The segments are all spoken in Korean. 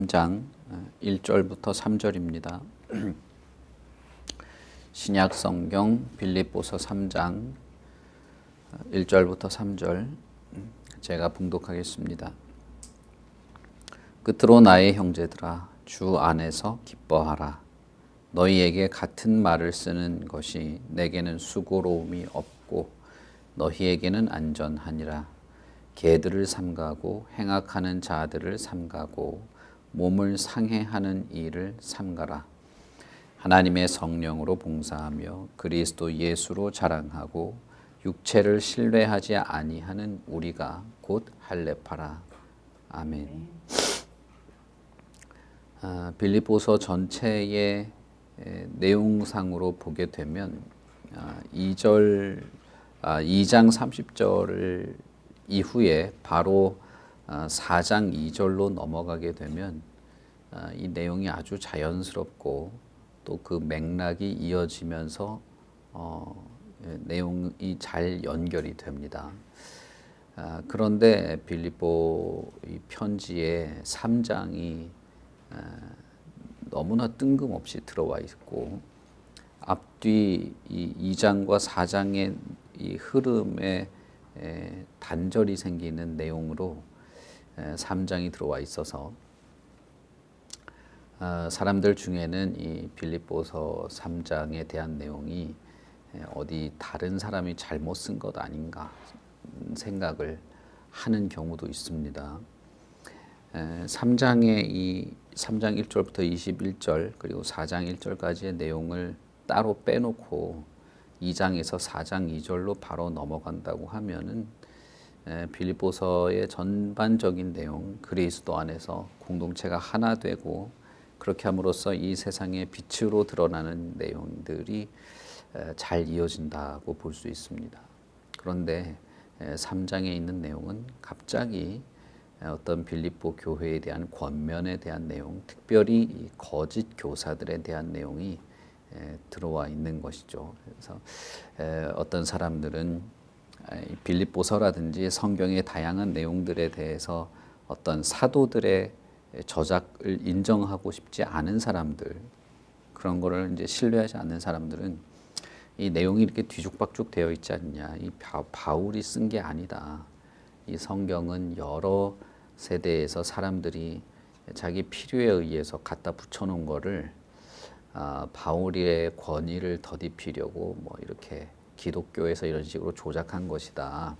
3장 1절부터 3절입니다. 신약 성경 빌립보서 3장 1절부터 3절 제가 봉독하겠습니다. 끝으로 나의 형제들아 주 안에서 기뻐하라. 너희에게 같은 말을 쓰는 것이 내게는 수고로움이 없고 너희에게는 안전하니라. 개들을 삼가고 행악하는 자들을 삼가고 몸을 상해하는 일을 삼가라. 하나님의 성령으로 봉사하며 그리스도 예수로 자랑하고 육체를 신뢰하지 아니하는 우리가 곧 할례파라. 아멘. 빌립보서 전체의 내용상으로 보게 되면 2장 30절 이후에 바로 4장 2절로 넘어가게 되면 이 내용이 아주 자연스럽고 또 그 맥락이 이어지면서 내용이 잘 연결이 됩니다. 그런데 빌립보 이 편지의 3장이 너무나 뜬금없이 들어와 있고 앞뒤 이 2장과 4장의 이 흐름에 단절이 생기는 내용으로 3장이 들어와 있어서 사람들 중에는 이 빌립보서 3장에 대한 내용이 어디 다른 사람이 잘못 쓴 것 아닌가 생각을 하는 경우도 있습니다. 3장의 이 3장 1절부터 21절 그리고 4장 1절까지의 내용을 따로 빼놓고 2장에서 4장 2절로 바로 넘어간다고 하면은 빌립보서의 전반적인 내용, 그리스도 안에서 공동체가 하나 되고 그렇게 함으로써 이 세상의 빛으로 드러나는 내용들이 잘 이어진다고 볼 수 있습니다. 그런데 3장에 있는 내용은 갑자기 어떤 빌립보 교회에 대한 권면에 대한 내용, 특별히 거짓 교사들에 대한 내용이 들어와 있는 것이죠. 그래서 어떤 사람들은 빌립보서라든지 성경의 다양한 내용들에 대해서 어떤 사도들의 저작을 인정하고 싶지 않은 사람들, 그런 거를 이제 신뢰하지 않는 사람들은 이 내용이 이렇게 뒤죽박죽 되어 있지 않냐, 이 바울이 쓴 게 아니다. 이 성경은 여러 세대에서 사람들이 자기 필요에 의해서 갖다 붙여놓은 거를 바울의 권위를 더딥히려고 뭐 이렇게 기독교에서 이런 식으로 조작한 것이다.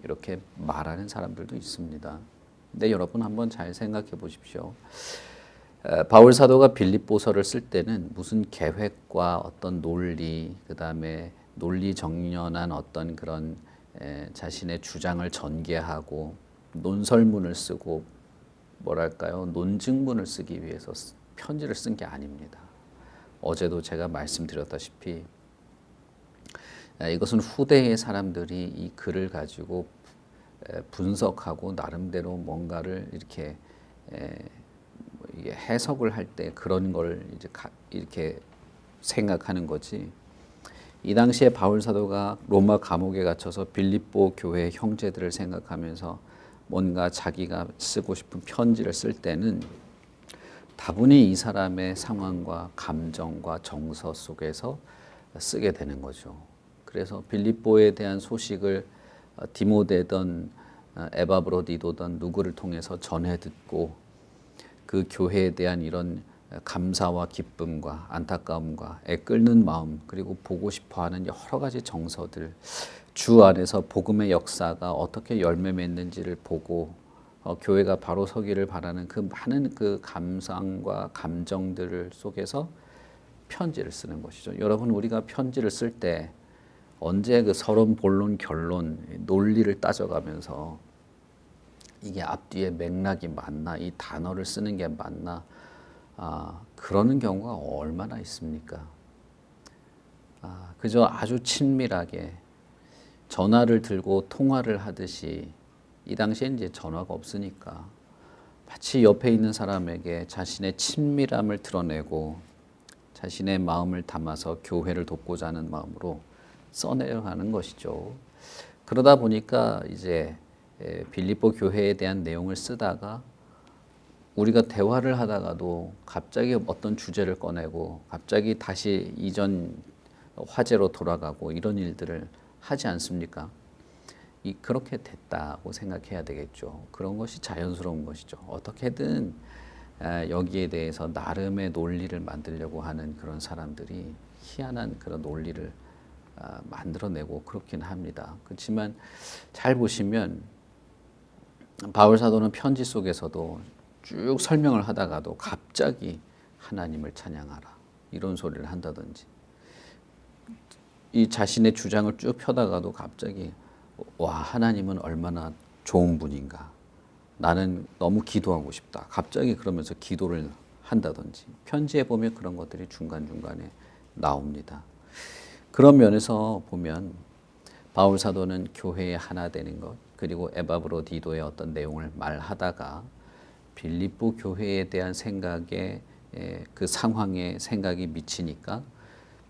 이렇게 말하는 사람들도 있습니다. 근데 여러분 한번 잘 생각해 보십시오. 바울 사도가 빌립보서를 쓸 때는 무슨 계획과 어떤 논리, 그 다음에 논리 정연한 어떤 그런 자신의 주장을 전개하고 논설문을 쓰고 뭐랄까요, 논증문을 쓰기 위해서 편지를 쓴 게 아닙니다. 어제도 제가 말씀드렸다시피 이것은 후대의 사람들이 이 글을 가지고 분석하고 나름대로 뭔가를 이렇게 해석을 할 때 그런 걸 이제 이렇게 생각하는 거지. 이 당시에 바울 사도가 로마 감옥에 갇혀서 빌립보 교회 형제들을 생각하면서 뭔가 자기가 쓰고 싶은 편지를 쓸 때는 다분히 이 사람의 상황과 감정과 정서 속에서 쓰게 되는 거죠. 그래서 빌립보에 대한 소식을 디모데든 에바브로디도든 누구를 통해서 전해 듣고 그 교회에 대한 이런 감사와 기쁨과 안타까움과 애끓는 마음, 그리고 보고 싶어하는 여러 가지 정서들, 주 안에서 복음의 역사가 어떻게 열매 맺는지를 보고 교회가 바로 서기를 바라는 그 많은 그 감상과 감정들을 속에서 편지를 쓰는 것이죠. 여러분, 우리가 편지를 쓸 때 언제 그 서론, 본론, 결론, 논리를 따져가면서 이게 앞뒤에 맥락이 맞나, 이 단어를 쓰는 게 맞나, 그러는 경우가 얼마나 있습니까? 그저 아주 친밀하게 전화를 들고 통화를 하듯이, 이 당시에 이제 전화가 없으니까 마치 옆에 있는 사람에게 자신의 친밀함을 드러내고 자신의 마음을 담아서 교회를 돕고자 하는 마음으로 써내려가는 것이죠. 그러다 보니까 이제 빌립보 교회에 대한 내용을 쓰다가 우리가 대화를 하다가도 갑자기 어떤 주제를 꺼내고 갑자기 다시 이전 화제로 돌아가고 이런 일들을 하지 않습니까? 그렇게 됐다고 생각해야 되겠죠. 그런 것이 자연스러운 것이죠. 어떻게든 여기에 대해서 나름의 논리를 만들려고 하는 그런 사람들이 희한한 그런 논리를 만들어내고 그렇긴 합니다. 그렇지만 잘 보시면 바울 사도는 편지 속에서도 쭉 설명을 하다가도 갑자기 하나님을 찬양하라 이런 소리를 한다든지, 이 자신의 주장을 쭉 펴다가도 갑자기 와, 하나님은 얼마나 좋은 분인가, 나는 너무 기도하고 싶다, 갑자기 그러면서 기도를 한다든지, 편지에 보면 그런 것들이 중간중간에 나옵니다. 그런 면에서 보면 바울 사도는 교회의 하나 되는 것, 그리고 에바브로디도의 어떤 내용을 말하다가 빌립보 교회에 대한 생각에, 그 상황에 생각이 미치니까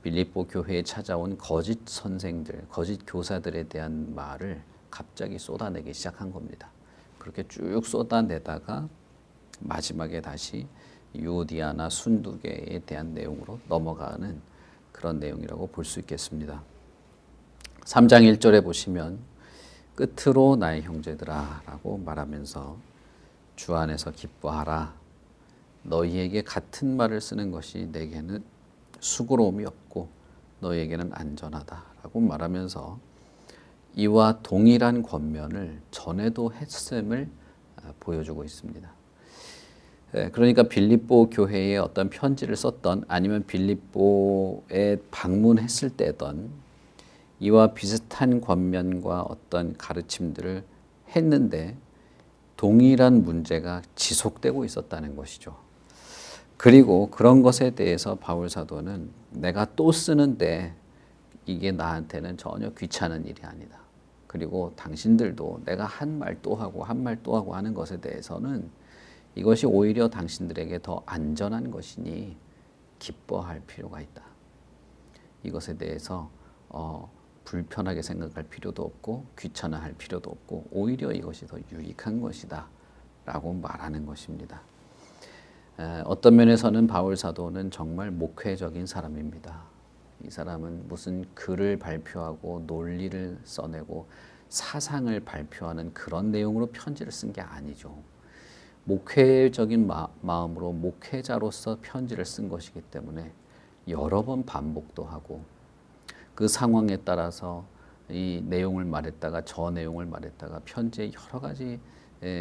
빌립보 교회에 찾아온 거짓 선생들, 거짓 교사들에 대한 말을 갑자기 쏟아내기 시작한 겁니다. 그렇게 쭉 쏟아내다가 마지막에 다시 유오디아나 순두개에 대한 내용으로 넘어가는 그런 내용이라고 볼 수 있겠습니다. 3장 1절에 보시면 끝으로 나의 형제들아 라고 말하면서 주 안에서 기뻐하라. 너희에게 같은 말을 쓰는 것이 내게는 수고로움이 없고 너희에게는 안전하다 라고 말하면서 이와 동일한 권면을 전에도 했음을 보여주고 있습니다. 그러니까 빌립보 교회에 어떤 편지를 썼던, 아니면 빌립보에 방문했을 때던 이와 비슷한 권면과 어떤 가르침들을 했는데 동일한 문제가 지속되고 있었다는 것이죠. 그리고 그런 것에 대해서 바울 사도는 내가 또 쓰는데 이게 나한테는 전혀 귀찮은 일이 아니다. 그리고 당신들도 내가 한 말 또 하고 한 말 또 하고 하는 것에 대해서는 이것이 오히려 당신들에게 더 안전한 것이니 기뻐할 필요가 있다. 이것에 대해서 불편하게 생각할 필요도 없고 귀찮아할 필요도 없고 오히려 이것이 더 유익한 것이다 라고 말하는 것입니다. 어떤 면에서는 바울 사도는 정말 목회적인 사람입니다. 이 사람은 무슨 글을 발표하고 논리를 써내고 사상을 발표하는 그런 내용으로 편지를 쓴 게 아니죠. 목회적인 마음으로 목회자로서 편지를 쓴 것이기 때문에 여러 번 반복도 하고 그 상황에 따라서 이 내용을 말했다가 저 내용을 말했다가 편지에 여러 가지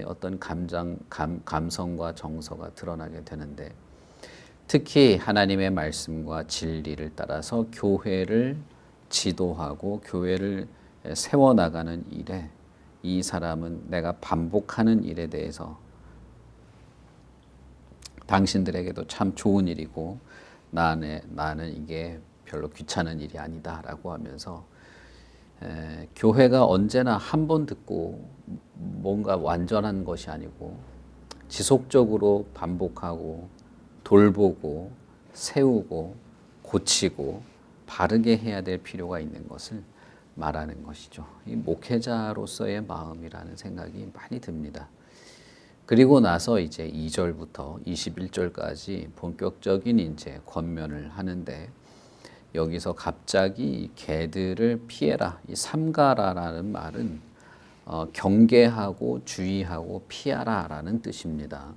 어떤 감성과 정서가 드러나게 되는데, 특히 하나님의 말씀과 진리를 따라서 교회를 지도하고 교회를 세워나가는 일에 이 사람은 내가 반복하는 일에 대해서 당신들에게도 참 좋은 일이고 나는 이게 별로 귀찮은 일이 아니다 라고 하면서 교회가 언제나 한 번 듣고 뭔가 완전한 것이 아니고 지속적으로 반복하고 돌보고 세우고 고치고 바르게 해야 될 필요가 있는 것을 말하는 것이죠. 이 목회자로서의 마음이라는 생각이 많이 듭니다. 그리고 나서 이제 2절부터 21절까지 본격적인 이제 권면을 하는데, 여기서 갑자기 개들을 피해라, 이 삼가라라는 말은 경계하고 주의하고 피하라라는 뜻입니다.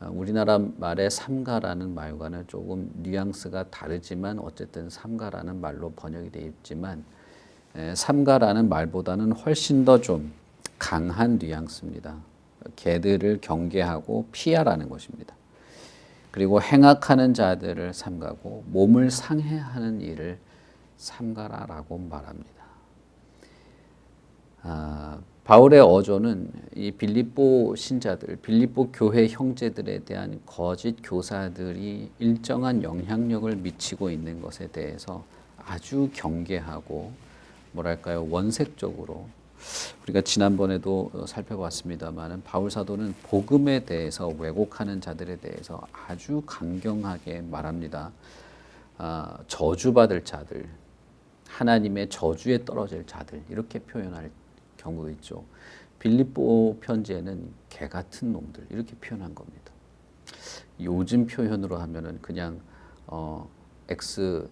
우리나라 말의 삼가라는 말과는 조금 뉘앙스가 다르지만 어쨌든 삼가라는 말로 번역이 되어 있지만 삼가라는 말보다는 훨씬 더 좀 강한 뉘앙스입니다. 개들을 경계하고 피하라는 것입니다. 그리고 행악하는 자들을 삼가고 몸을 상해하는 일을 삼가라라고 말합니다. 바울의 어조는 이 빌립보 신자들, 빌립보 교회 형제들에 대한 거짓 교사들이 일정한 영향력을 미치고 있는 것에 대해서 아주 경계하고 뭐랄까요, 원색적으로, 우리가 지난번에도 살펴봤습니다만 바울 사도는 복음에 대해서 왜곡하는 자들에 대해서 아주 강경하게 말합니다. 저주받을 자들, 하나님의 저주에 떨어질 자들, 이렇게 표현할 경우도 있죠. 빌립보 편지에는 개 같은 놈들 이렇게 표현한 겁니다. 요즘 표현으로 하면은 그냥 X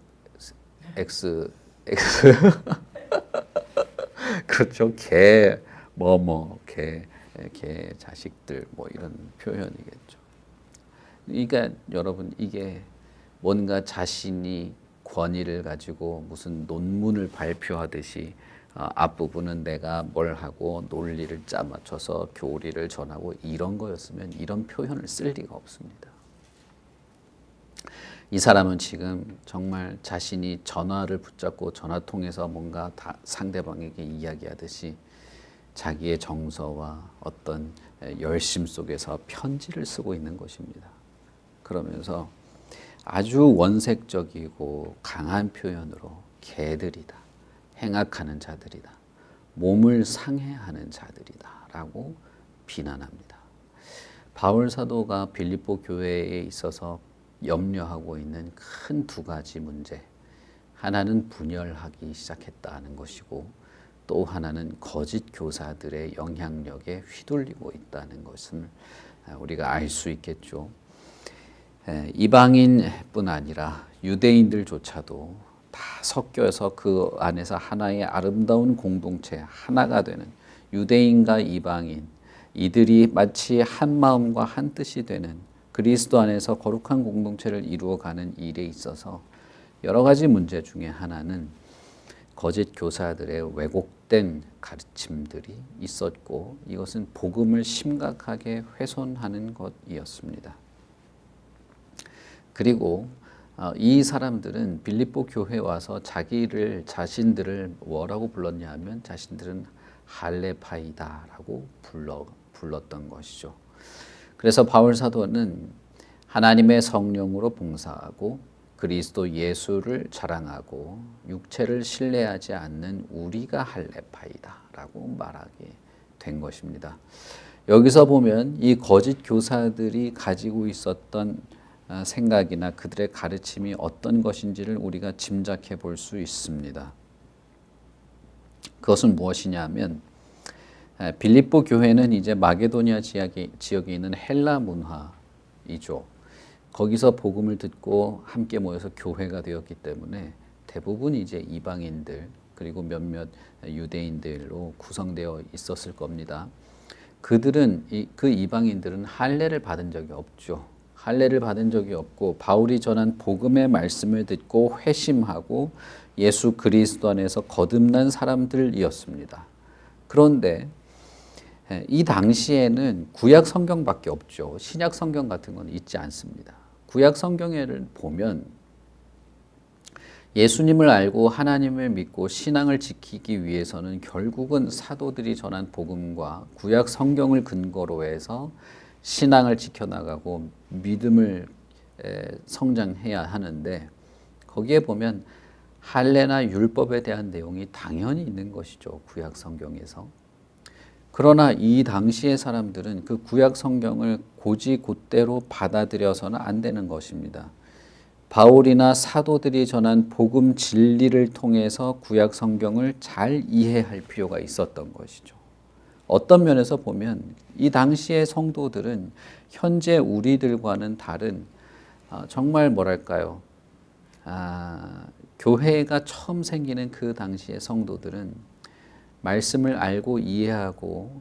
X 그렇죠. 개 자식들 뭐 이런 표현이겠죠. 그러니까 여러분 이게 뭔가 자신이 권위를 가지고 무슨 논문을 발표하듯이 앞부분은 내가 뭘 하고 논리를 짜맞춰서 교리를 전하고 이런 거였으면 이런 표현을 쓸 리가 없습니다. 이 사람은 지금 정말 자신이 전화를 붙잡고 전화 통해서 뭔가 다 상대방에게 이야기하듯이 자기의 정서와 어떤 열심 속에서 편지를 쓰고 있는 것입니다. 그러면서 아주 원색적이고 강한 표현으로 개들이다, 행악하는 자들이다, 몸을 상해하는 자들이다 라고 비난합니다. 바울 사도가 빌립보 교회에 있어서 염려하고 있는 큰 두 가지 문제, 하나는 분열하기 시작했다는 것이고 또 하나는 거짓 교사들의 영향력에 휘둘리고 있다는 것을 우리가 알 수 있겠죠. 이방인뿐 아니라 유대인들조차도 다 섞여서 그 안에서 하나의 아름다운 공동체, 하나가 되는 유대인과 이방인, 이들이 마치 한 마음과 한 뜻이 되는 그리스도 안에서 거룩한 공동체를 이루어가는 일에 있어서 여러 가지 문제 중에 하나는 거짓 교사들의 왜곡된 가르침들이 있었고 이것은 복음을 심각하게 훼손하는 것이었습니다. 그리고 이 사람들은 빌립보 교회에 와서 자신들을 뭐라고 불렀냐 하면 자신들은 할레파이다라고 불렀던 것이죠. 그래서 바울 사도는 하나님의 성령으로 봉사하고 그리스도 예수를 자랑하고 육체를 신뢰하지 않는 우리가 할레파이다라고 말하게 된 것입니다. 여기서 보면 이 거짓 교사들이 가지고 있었던 생각이나 그들의 가르침이 어떤 것인지를 우리가 짐작해 볼 수 있습니다. 그것은 무엇이냐면 빌립보 교회는 이제 마게도니아 지역에 있는 헬라 문화이죠. 거기서 복음을 듣고 함께 모여서 교회가 되었기 때문에 대부분 이제 이방인들 그리고 몇몇 유대인들로 구성되어 있었을 겁니다. 그 이방인들은 할례를 받은 적이 없죠. 할례를 받은 적이 없고 바울이 전한 복음의 말씀을 듣고 회심하고 예수 그리스도 안에서 거듭난 사람들이었습니다. 그런데 이 당시에는 구약 성경밖에 없죠. 신약 성경 같은 건 있지 않습니다. 구약 성경을 보면 예수님을 알고 하나님을 믿고 신앙을 지키기 위해서는 결국은 사도들이 전한 복음과 구약 성경을 근거로 해서 신앙을 지켜나가고 믿음을 성장해야 하는데 거기에 보면 할례나 율법에 대한 내용이 당연히 있는 것이죠. 구약 성경에서. 그러나 이 당시의 사람들은 그 구약 성경을 곧대로 받아들여서는 안 되는 것입니다. 바울이나 사도들이 전한 복음 진리를 통해서 구약 성경을 잘 이해할 필요가 있었던 것이죠. 어떤 면에서 보면 이 당시의 성도들은 현재 우리들과는 다른 정말 뭐랄까요? 교회가 처음 생기는 그 당시의 성도들은 말씀을 알고 이해하고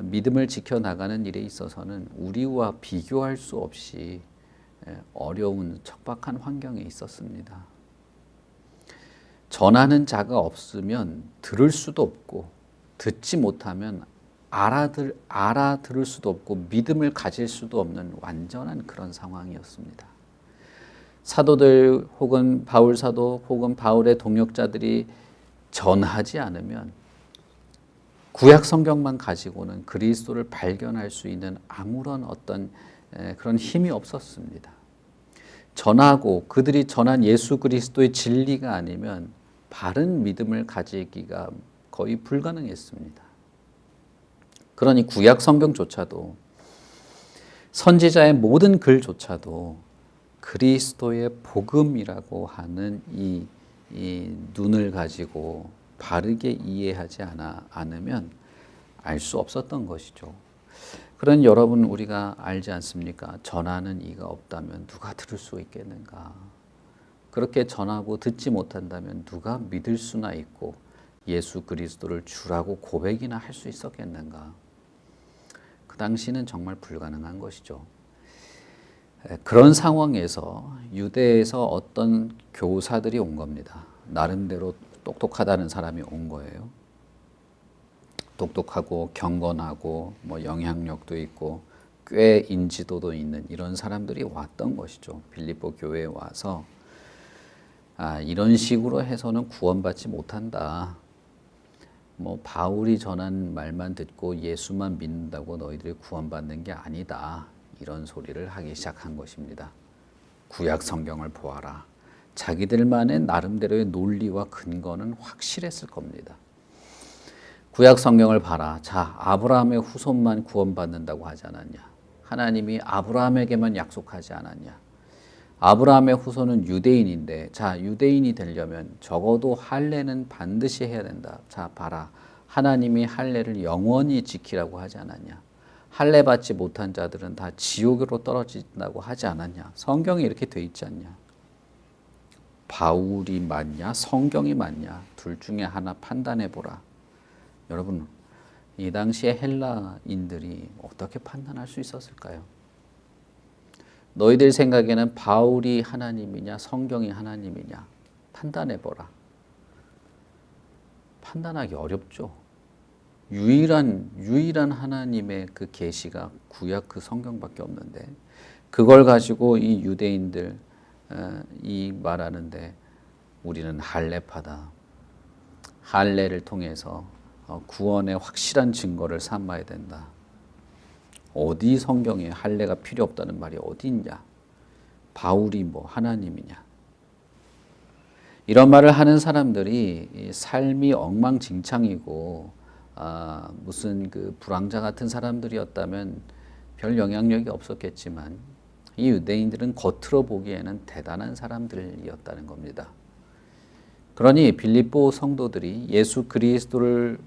믿음을 지켜나가는 일에 있어서는 우리와 비교할 수 없이 어려운 척박한 환경에 있었습니다. 전하는 자가 없으면 들을 수도 없고 듣지 못하면 알아들을 수도 없고 믿음을 가질 수도 없는 완전한 그런 상황이었습니다. 사도들 혹은 바울 사도 혹은 바울의 동역자들이 전하지 않으면 구약 성경만 가지고는 그리스도를 발견할 수 있는 아무런 어떤 그런 힘이 없었습니다. 전하고 그들이 전한 예수 그리스도의 진리가 아니면 바른 믿음을 가지기가 거의 불가능했습니다. 그러니 구약 성경조차도 선지자의 모든 글조차도 그리스도의 복음이라고 하는 이 눈을 가지고 바르게 이해하지 않으면 알 수 없었던 것이죠. 그런 여러분 우리가 알지 않습니까? 전하는 이가 없다면 누가 들을 수 있겠는가? 그렇게 전하고 듣지 못한다면 누가 믿을 수나 있고 예수 그리스도를 주라고 고백이나 할 수 있었겠는가? 그 당시는 정말 불가능한 것이죠. 그런 상황에서 유대에서 어떤 교사들이 온 겁니다. 나름대로 똑똑하다는 사람이 온 거예요. 똑똑하고 경건하고 뭐 영향력도 있고 꽤 인지도도 있는 이런 사람들이 왔던 것이죠. 빌립보 교회에 와서 이런 식으로 해서는 구원받지 못한다. 뭐 바울이 전한 말만 듣고 예수만 믿는다고 너희들이 구원받는 게 아니다. 이런 소리를 하기 시작한 것입니다. 구약 성경을 보아라. 자기들만의 나름대로의 논리와 근거는 확실했을 겁니다. 구약 성경을 봐라. 자, 아브라함의 후손만 구원받는다고 하지 않았냐? 하나님이 아브라함에게만 약속하지 않았냐? 아브라함의 후손은 유대인인데, 자, 유대인이 되려면 적어도 할례는 반드시 해야 된다. 자, 봐라. 하나님이 할례를 영원히 지키라고 하지 않았냐? 할례 받지 못한 자들은 다 지옥으로 떨어진다고 하지 않았냐? 성경에 이렇게 돼 있지 않냐? 바울이 맞냐? 성경이 맞냐? 둘 중에 하나 판단해 보라. 여러분, 이 당시에 헬라인들이 어떻게 판단할 수 있었을까요? 너희들 생각에는 바울이 하나님이냐, 성경이 하나님이냐? 판단해 보라. 판단하기 어렵죠. 유일한 하나님의 그 계시가 구약 그 성경밖에 없는데 그걸 가지고 이 유대인들 이 말하는데 우리는 할례파다. 할례를 통해서 구원의 확실한 증거를 삼아야 된다. 어디 성경에 할례가 필요 없다는 말이 어디 있냐? 바울이 뭐 하나님이냐? 이런 말을 하는 사람들이 삶이 엉망진창이고 무슨 그 불황자 같은 사람들이었다면 별 영향력이 없었겠지만 이 유대인들은 겉으로 보기에는 대단한 사람들이었다는 겁니다. 그러니 빌립보 성도들이 예수 그리스도를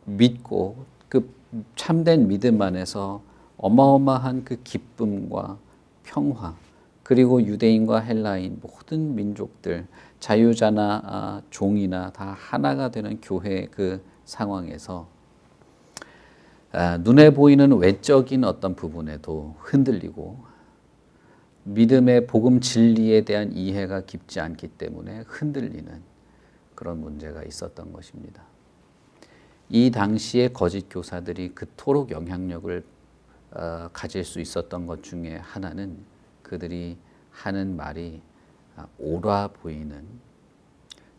믿고 그 참된 믿음 안에서 어마어마한 그 기쁨과 평화, 그리고 유대인과 헬라인 모든 민족들, 자유자나 종이나 다 하나가 되는 교회의 그 상황에서 눈에 보이는 외적인 어떤 부분에도 흔들리고 믿음의 복음 진리에 대한 이해가 깊지 않기 때문에 흔들리는 그런 문제가 있었던 것입니다. 이 당시의 거짓 교사들이 그토록 영향력을 가질 수 있었던 것 중에 하나는 그들이 하는 말이 옳아 보이는,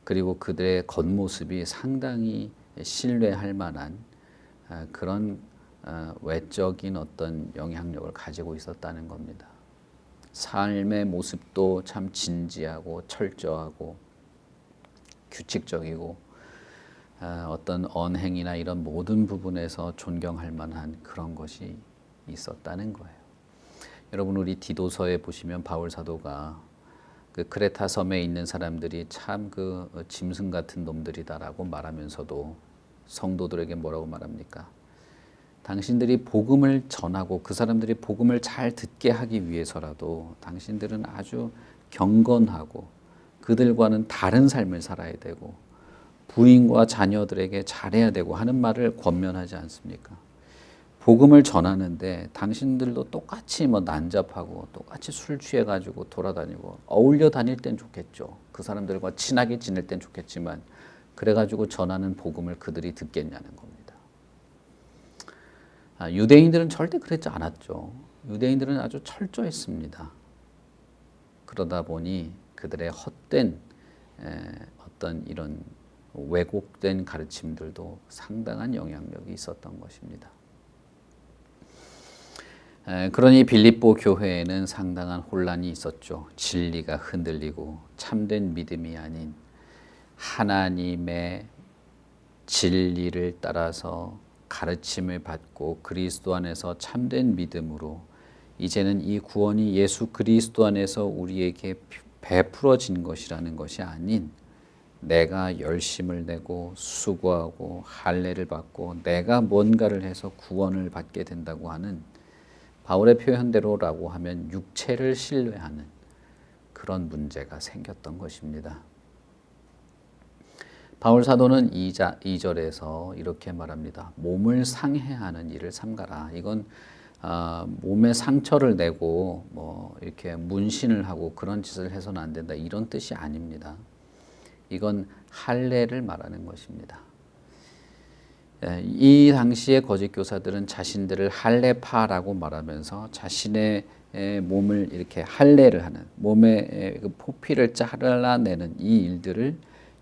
그리고 그들의 겉모습이 상당히 신뢰할 만한 그런 외적인 어떤 영향력을 가지고 있었다는 겁니다. 삶의 모습도 참 진지하고 철저하고 규칙적이고 어떤 언행이나 이런 모든 부분에서 존경할 만한 그런 것이 있었다는 거예요. 여러분, 우리 디도서에 보시면 바울 사도가 그 크레타 섬에 있는 사람들이 참 그 짐승 같은 놈들이다라고 말하면서도 성도들에게 뭐라고 말합니까? 당신들이 복음을 전하고 그 사람들이 복음을 잘 듣게 하기 위해서라도 당신들은 아주 경건하고 그들과는 다른 삶을 살아야 되고 부인과 자녀들에게 잘해야 되고 하는 말을 권면하지 않습니까? 복음을 전하는데 당신들도 똑같이 뭐 난잡하고 똑같이 술 취해가지고 돌아다니고 어울려 다닐 땐 좋겠죠. 그 사람들과 친하게 지낼 땐 좋겠지만 그래가지고 전하는 복음을 그들이 듣겠냐는 겁니다. 유대인들은 절대 그랬지 않았죠. 유대인들은 아주 철저했습니다. 그러다 보니 그들의 헛된 어떤 이런 왜곡된 가르침들도 상당한 영향력이 있었던 것입니다. 그러니 빌립보 교회에는 상당한 혼란이 있었죠. 진리가 흔들리고 참된 믿음이 아닌 하나님의 진리를 따라서 가르침을 받고 그리스도 안에서 참된 믿음으로 이제는 이 구원이 예수 그리스도 안에서 우리에게 베풀어진 것이라는 것이 아닌 내가 열심을 내고 수고하고 할례를 받고 내가 뭔가를 해서 구원을 받게 된다고 하는 바울의 표현대로라고 하면 육체를 신뢰하는 그런 문제가 생겼던 것입니다. 바울 사도는 2절에서 이렇게 말합니다. 몸을 상해하는 일을 삼가라. 이건 몸에 상처를 내고 뭐 이렇게 문신을 하고 그런 짓을 해서는 안 된다, 이런 뜻이 아닙니다. 이건 할례를 말하는 것입니다. 이 당시의 거짓 교사들은 자신들을 할례파라고 말하면서 자신의 몸을 이렇게 할례를 하는, 몸에 포피를 잘라내는 이 일들을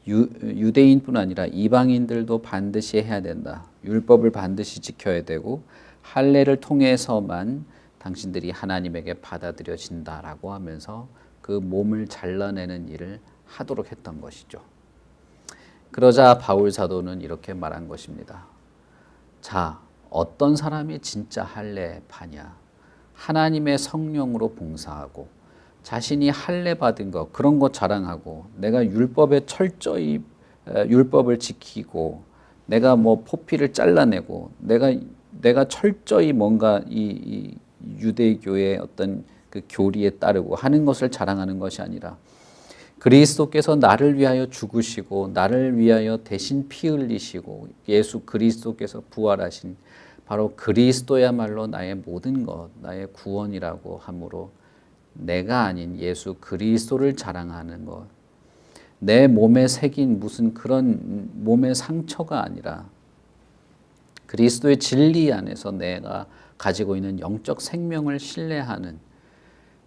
유대인뿐 아니라 이방인들도 반드시 해야 된다. 율법을 반드시 지켜야 되고 할례를 통해서만 당신들이 하나님에게 받아들여진다라고 하면서 그 몸을 잘라내는 일을 하도록 했던 것이죠. 그러자 바울 사도는 이렇게 말한 것입니다. 자, 어떤 사람이 진짜 할례파냐? 하나님의 성령으로 봉사하고 자신이 할례 받은 것, 그런 거 자랑하고 내가 율법에 철저히 율법을 지키고 내가 뭐 포피를 잘라내고 내가 철저히 뭔가 이 유대교의 어떤 그 교리에 따르고 하는 것을 자랑하는 것이 아니라 그리스도께서 나를 위하여 죽으시고 나를 위하여 대신 피 흘리시고 예수 그리스도께서 부활하신 바로 그리스도야말로 나의 모든 것, 나의 구원이라고 하므로 내가 아닌 예수 그리스도를 자랑하는 것, 내 몸에 새긴 무슨 그런 몸의 상처가 아니라 그리스도의 진리 안에서 내가 가지고 있는 영적 생명을 신뢰하는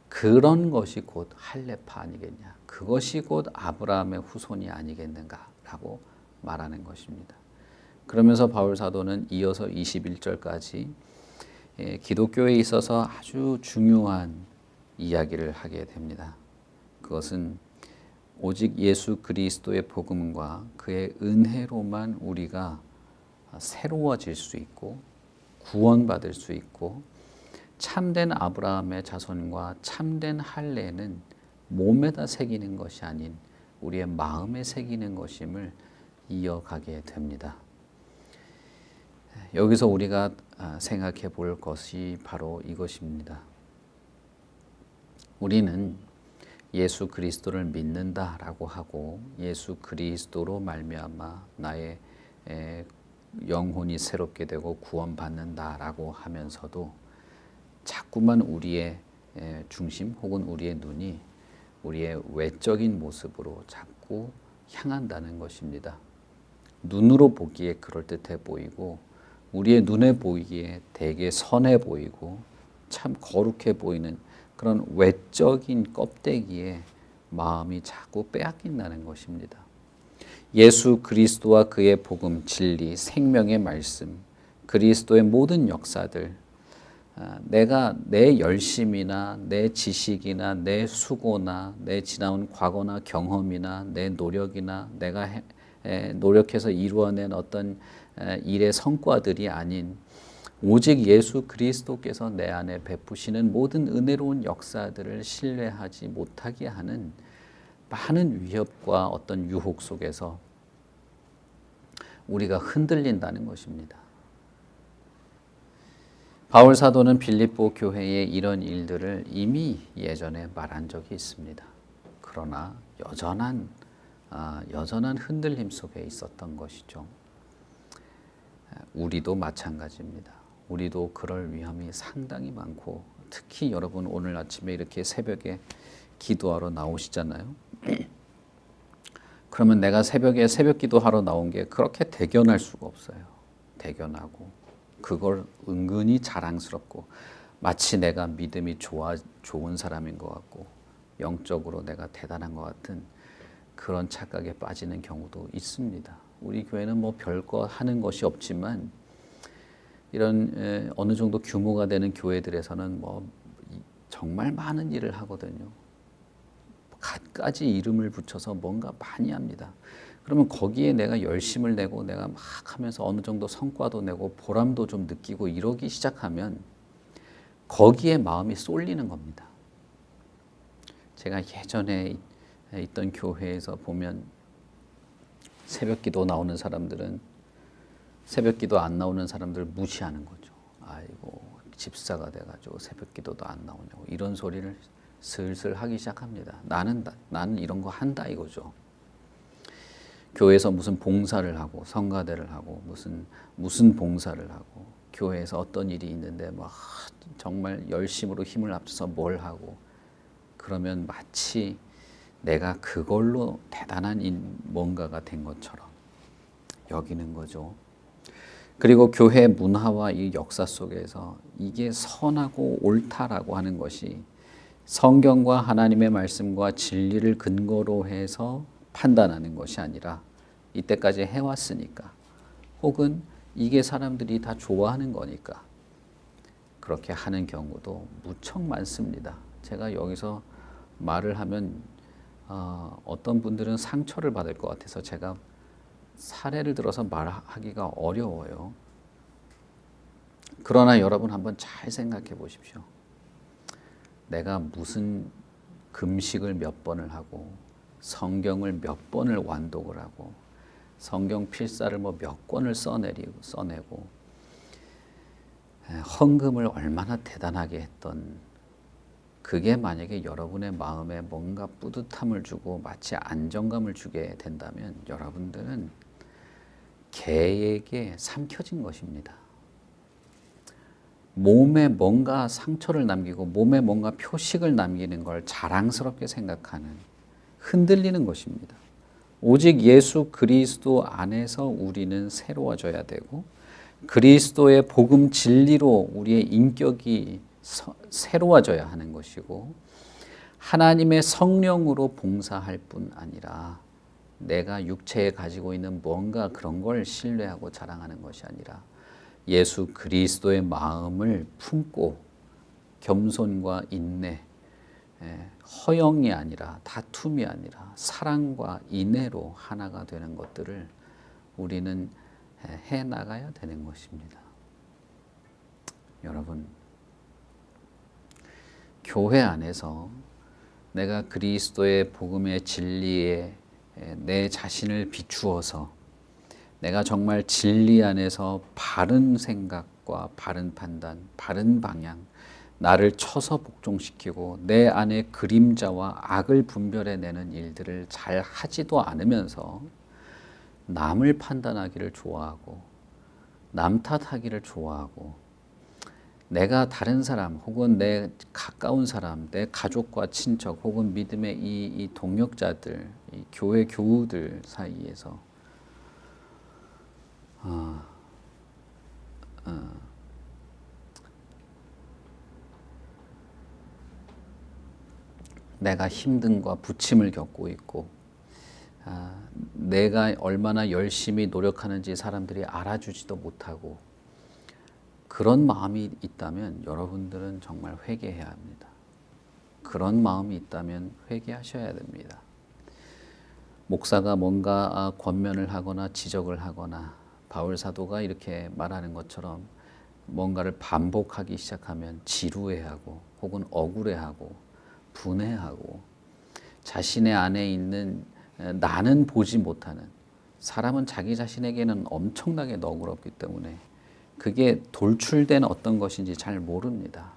그런 것이 곧 할례파 아니겠냐. 그것이 곧 아브라함의 후손이 아니겠는가라고 말하는 것입니다. 그러면서 바울 사도는 이어서 21절까지 기독교에 있어서 아주 중요한 이야기를 하게 됩니다. 그것은 오직 예수 그리스도의 복음과 그의 은혜로만 우리가 새로워질 수 있고 구원받을 수 있고 참된 아브라함의 자손과 참된 할례는 몸에다 새기는 것이 아닌 우리의 마음에 새기는 것임을 이어가게 됩니다. 여기서 우리가 생각해 볼 것이 바로 이것입니다. 우리는 예수 그리스도를 믿는다라고 하고 예수 그리스도로 말미암아 나의 영혼이 새롭게 되고 구원받는다라고 하면서도 자꾸만 우리의 중심 혹은 우리의 눈이 우리의 외적인 모습으로 자꾸 향한다는 것입니다. 눈으로 보기에 그럴듯해 보이고 우리의 눈에 보이기에 되게 선해 보이고 참 거룩해 보이는 그런 외적인 껍데기에 마음이 자꾸 빼앗긴다는 것입니다. 예수 그리스도와 그의 복음, 진리, 생명의 말씀, 그리스도의 모든 역사들, 내가 내 열심이나 내 지식이나 내 수고나 내 지나온 과거나 경험이나 내 노력이나 내가 노력해서 이루어낸 어떤 일의 성과들이 아닌 오직 예수 그리스도께서 내 안에 베푸시는 모든 은혜로운 역사들을 신뢰하지 못하게 하는 많은 위협과 어떤 유혹 속에서 우리가 흔들린다는 것입니다. 바울 사도는 빌립보 교회에 이런 일들을 이미 예전에 말한 적이 있습니다. 그러나 여전한 흔들림 속에 있었던 것이죠. 우리도 마찬가지입니다. 우리도 그럴 위험이 상당히 많고 특히 여러분 오늘 아침에 이렇게 새벽에 기도하러 나오시잖아요. 그러면 내가 새벽에 새벽 기도하러 나온 게 그렇게 대견할 수가 없어요. 대견하고 그걸 은근히 자랑스럽고 마치 내가 믿음이 좋은 사람인 것 같고 영적으로 내가 대단한 것 같은 그런 착각에 빠지는 경우도 있습니다. 우리 교회는 뭐 별거 하는 것이 없지만 이런 어느 정도 규모가 되는 교회들에서는 뭐 정말 많은 일을 하거든요. 갖가지 이름을 붙여서 뭔가 많이 합니다. 그러면 거기에 내가 열심을 내고 내가 막 하면서 어느 정도 성과도 내고 보람도 좀 느끼고 이러기 시작하면 거기에 마음이 쏠리는 겁니다. 제가 예전에 있던 교회에서 보면 새벽 기도 나오는 사람들은 새벽 기도 안 나오는 사람들을 무시하는 거죠. 아이고 집사가 돼가지고 새벽 기도도 안 나오냐고 이런 소리를 슬슬 하기 시작합니다. 나는 이런 거 한다 이거죠. 교회에서 무슨 봉사를 하고 성가대를 하고 무슨 봉사를 하고 교회에서 어떤 일이 있는데 막 정말 열심으로 힘을 합쳐서 뭘 하고 그러면 마치 내가 그걸로 대단한 뭔가가 된 것처럼 여기는 거죠. 그리고 교회 문화와 이 역사 속에서 이게 선하고 옳다라고 하는 것이 성경과 하나님의 말씀과 진리를 근거로 해서 판단하는 것이 아니라 이때까지 해왔으니까 혹은 이게 사람들이 다 좋아하는 거니까 그렇게 하는 경우도 무척 많습니다. 제가 여기서 말을 하면 어떤 분들은 상처를 받을 것 같아서 제가 사례를 들어서 말하기가 어려워요. 그러나 여러분 한번 잘 생각해 보십시오. 내가 무슨 금식을 몇 번을 하고 성경을 몇 번을 완독을 하고 성경 필사를 뭐 몇 권을 써내고 헌금을 얼마나 대단하게 했던 그게 만약에 여러분의 마음에 뭔가 뿌듯함을 주고 마치 안정감을 주게 된다면 여러분들은 개에게 삼켜진 것입니다. 몸에 뭔가 상처를 남기고 몸에 뭔가 표식을 남기는 걸 자랑스럽게 생각하는 흔들리는 것입니다. 오직 예수 그리스도 안에서 우리는 새로워져야 되고 그리스도의 복음 진리로 우리의 인격이 새로워져야 하는 것이고 하나님의 성령으로 봉사할 뿐 아니라 내가 육체에 가지고 있는 뭔가 그런 걸 신뢰하고 자랑하는 것이 아니라 예수 그리스도의 마음을 품고 겸손과 인내, 허영이 아니라 다툼이 아니라 사랑과 인애로 하나가 되는 것들을 우리는 해나가야 되는 것입니다. 여러분, 교회 안에서 내가 그리스도의 복음의 진리에 내 자신을 비추어서 내가 정말 진리 안에서 바른 생각과 바른 판단, 바른 방향, 나를 쳐서 복종시키고 내 안에 그림자와 악을 분별해내는 일들을 잘 하지도 않으면서 남을 판단하기를 좋아하고 남 탓하기를 좋아하고 내가 다른 사람 혹은 내 가까운 사람, 내 가족과 친척 혹은 믿음의 이 동역자들, 이 교회 교우들 사이에서 내가 힘듦과 부침을 겪고 있고 내가 얼마나 열심히 노력하는지 사람들이 알아주지도 못하고 그런 마음이 있다면 여러분들은 정말 회개해야 합니다. 그런 마음이 있다면 회개하셔야 됩니다. 목사가 뭔가 권면을 하거나 지적을 하거나 바울 사도가 이렇게 말하는 것처럼 뭔가를 반복하기 시작하면 지루해하고 혹은 억울해하고 분해하고 자신의 안에 있는 나는 보지 못하는 사람은 자기 자신에게는 엄청나게 너그럽기 때문에 그게 돌출된 어떤 것인지 잘 모릅니다.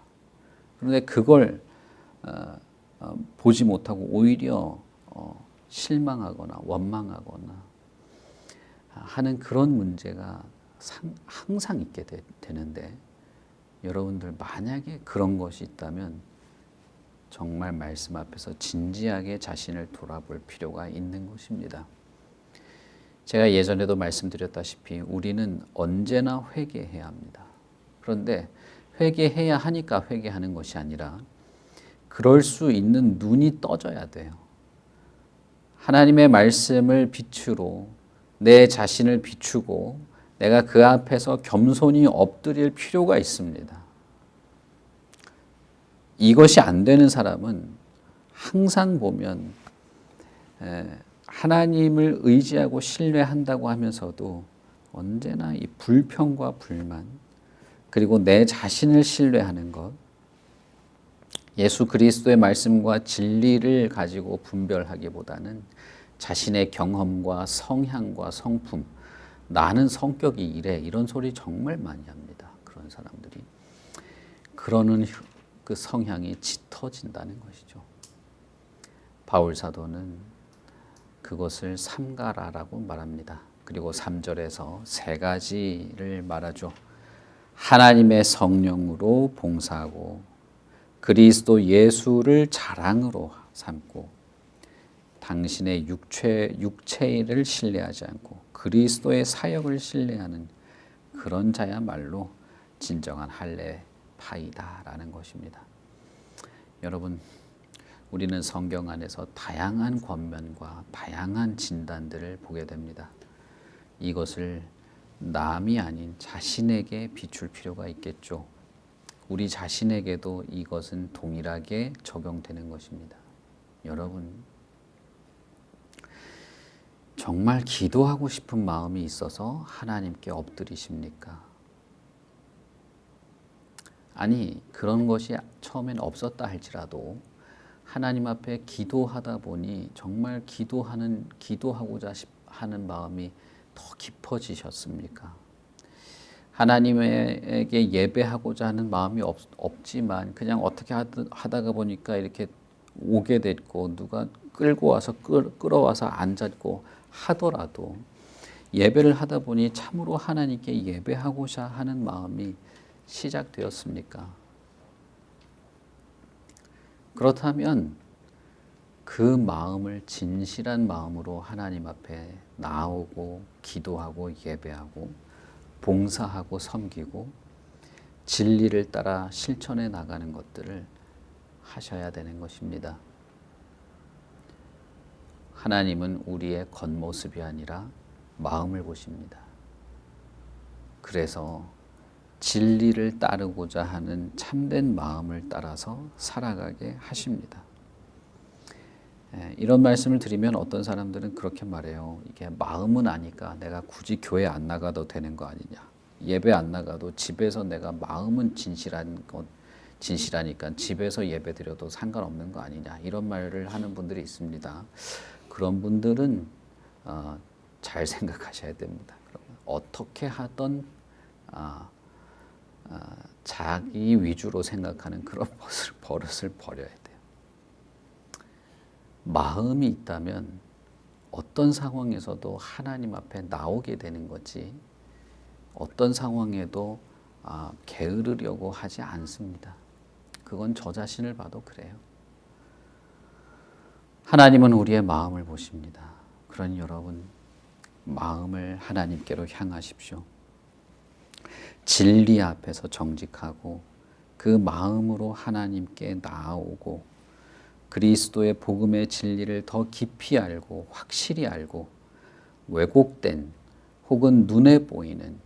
그런데 그걸 보지 못하고 오히려 실망하거나 원망하거나 하는 그런 문제가 항상 있게 되는데 여러분들 만약에 그런 것이 있다면 정말 말씀 앞에서 진지하게 자신을 돌아볼 필요가 있는 것입니다. 제가 예전에도 말씀드렸다시피 우리는 언제나 회개해야 합니다. 그런데 회개해야 하니까 회개하는 것이 아니라 그럴 수 있는 눈이 떠져야 돼요. 하나님의 말씀을 빛으로 내 자신을 비추고 내가 그 앞에서 겸손히 엎드릴 필요가 있습니다. 이것이 안 되는 사람은 항상 보면 하나님을 의지하고 신뢰한다고 하면서도 언제나 이 불평과 불만 그리고 내 자신을 신뢰하는 것 예수 그리스도의 말씀과 진리를 가지고 분별하기보다는 자신의 경험과 성향과 성품 나는 성격이 이래 이런 소리 정말 많이 합니다. 그런 사람들이 그러는 그 성향이 짙어진다는 것이죠. 바울 사도는 그것을 삼가라라고 말합니다. 그리고 3절에서 세 가지를 말하죠. 하나님의 성령으로 봉사하고 그리스도 예수를 자랑으로 삼고 당신의 육체를 신뢰하지 않고 그리스도의 사역을 신뢰하는 그런 자야말로 진정한 할례파이다라는 것입니다. 여러분, 우리는 성경 안에서 다양한 권면과 다양한 진단들을 보게 됩니다. 이것을 남이 아닌 자신에게 비출 필요가 있겠죠. 우리 자신에게도 이것은 동일하게 적용되는 것입니다. 여러분, 정말 기도하고 싶은 마음이 있어서 하나님께 엎드리십니까? 아니, 그런 것이 처음엔 없었다 할지라도 하나님 앞에 기도하다 보니 정말 기도하고자 하는 마음이 더 깊어지셨습니까? 하나님에게 예배하고자 하는 마음이 없지만 그냥 어떻게 하다가 보니까 이렇게 오게 됐고 누가 끌고 와서 끌어와서 앉았고 하더라도 예배를 하다 보니 참으로 하나님께 예배하고자 하는 마음이 시작되었습니까? 그렇다면 그 마음을 진실한 마음으로 하나님 앞에 나오고 기도하고 예배하고 봉사하고 섬기고 진리를 따라 실천해 나가는 것들을 하셔야 되는 것입니다. 하나님은 우리의 겉모습이 아니라 마음을 보십니다. 그래서 진리를 따르고자 하는 참된 마음을 따라서 살아가게 하십니다. 이런 말씀을 드리면 어떤 사람들은 그렇게 말해요. 이게 마음은 아니까 내가 굳이 교회 안 나가도 되는 거 아니냐. 예배 안 나가도 집에서 내가 마음은 진실하니까 집에서 예배 드려도 상관없는 거 아니냐. 이런 말을 하는 분들이 있습니다. 그런 분들은 잘 생각하셔야 됩니다. 어떻게 하던 자기 위주로 생각하는 그런 버릇을 버려야 돼요. 마음이 있다면 어떤 상황에서도 하나님 앞에 나오게 되는 거지 어떤 상황에도 게으르려고 하지 않습니다. 그건 저 자신을 봐도 그래요. 하나님은 우리의 마음을 보십니다. 그러니 여러분, 마음을 하나님께로 향하십시오. 진리 앞에서 정직하고 그 마음으로 하나님께 나아오고 그리스도의 복음의 진리를 더 깊이 알고 확실히 알고 왜곡된 혹은 눈에 보이는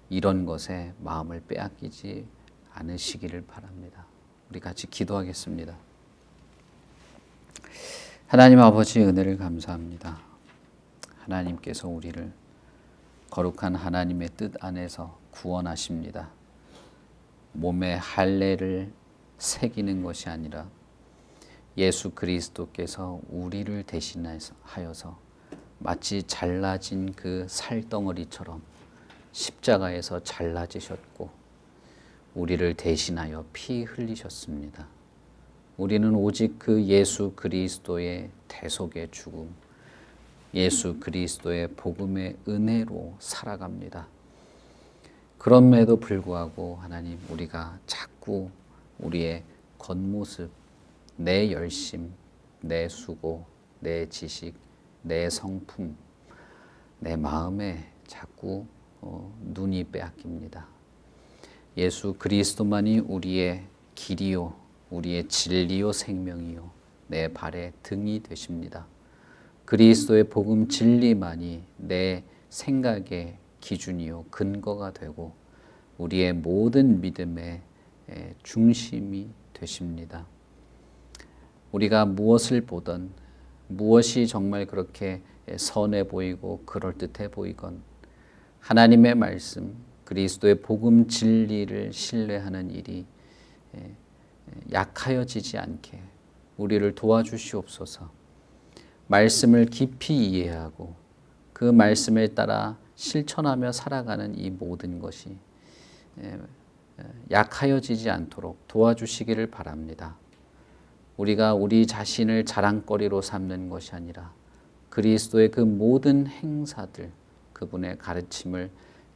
이런 것에 마음을 빼앗기지 않으시기를 바랍니다. 우리 같이 기도하겠습니다. 하나님 아버지, 은혜를 감사합니다. 하나님께서 우리를 거룩한 하나님의 뜻 안에서 구원하십니다. 몸에 할례를 새기는 것이 아니라 예수 그리스도께서 우리를 대신하여서 마치 잘라진 그 살덩어리처럼 십자가에서 잘라지셨고 우리를 대신하여 피 흘리셨습니다. 우리는 오직 그 예수 그리스도의 대속의 죽음, 예수 그리스도의 복음의 은혜로 살아갑니다. 그럼에도 불구하고 하나님, 우리가 자꾸 우리의 겉모습, 내 열심, 내 수고, 내 지식, 내 성품, 내 마음에 자꾸 눈이 빼앗깁니다. 예수 그리스도만이 우리의 길이요, 우리의 진리요, 생명이요, 내 발의 등이 되십니다. 그리스도의 복음 진리만이 내 생각의 기준이요, 근거가 되고 우리의 모든 믿음의 중심이 되십니다. 우리가 무엇을 보든 무엇이 정말 그렇게 선해 보이고 그럴듯해 보이건 하나님의 말씀, 그리스도의 복음 진리를 신뢰하는 일이 약하여지지 않게 우리를 도와주시옵소서. 말씀을 깊이 이해하고 그 말씀에 따라 실천하며 살아가는 이 모든 것이 약하여지지 않도록 도와주시기를 바랍니다. 우리가 우리 자신을 자랑거리로 삼는 것이 아니라 그리스도의 그 모든 행사들, 그분의 가르침을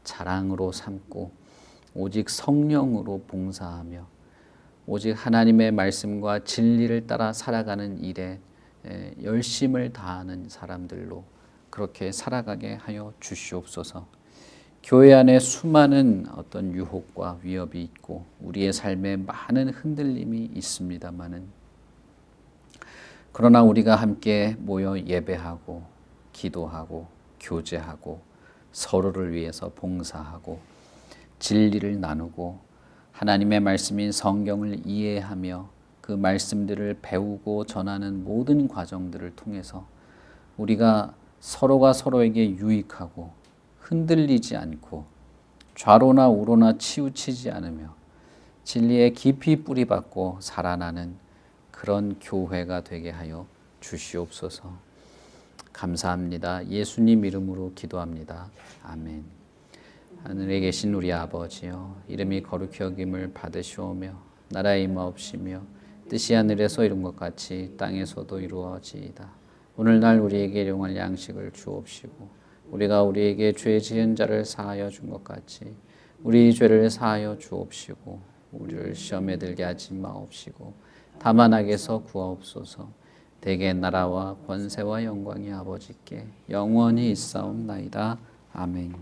자랑으로 삼고 오직 성령으로 봉사하며 오직 하나님의 말씀과 진리를 따라 살아가는 일에 열심을 다하는 사람들로 그렇게 살아가게 하여 주시옵소서. 교회 안에 수많은 어떤 유혹과 위협이 있고 우리의 삶에 많은 흔들림이 있습니다마는 그러나 우리가 함께 모여 예배하고 기도하고 교제하고 서로를 위해서 봉사하고 진리를 나누고 하나님의 말씀인 성경을 이해하며 그 말씀들을 배우고 전하는 모든 과정들을 통해서 우리가 서로가 서로에게 유익하고 흔들리지 않고 좌로나 우로나 치우치지 않으며 진리에 깊이 뿌리박고 살아나는 그런 교회가 되게 하여 주시옵소서. 감사합니다. 예수님 이름으로 기도합니다. 아멘. 하늘에 계신 우리 아버지여, 이름이 거룩히 여김을 받으시오며 나라의 임하옵시며 뜻이 하늘에서 이룬 것 같이 땅에서도 이루어지이다. 오늘날 우리에게 일용할 양식을 주옵시고 우리가 우리에게 죄 지은 자를 사하여 준 것 같이 우리 죄를 사하여 주옵시고 우리를 시험에 들게 하지 마옵시고 다만 악에서 구하옵소서. 대개 나라와 권세와 영광이 아버지께 영원히 있사옵나이다. 아멘.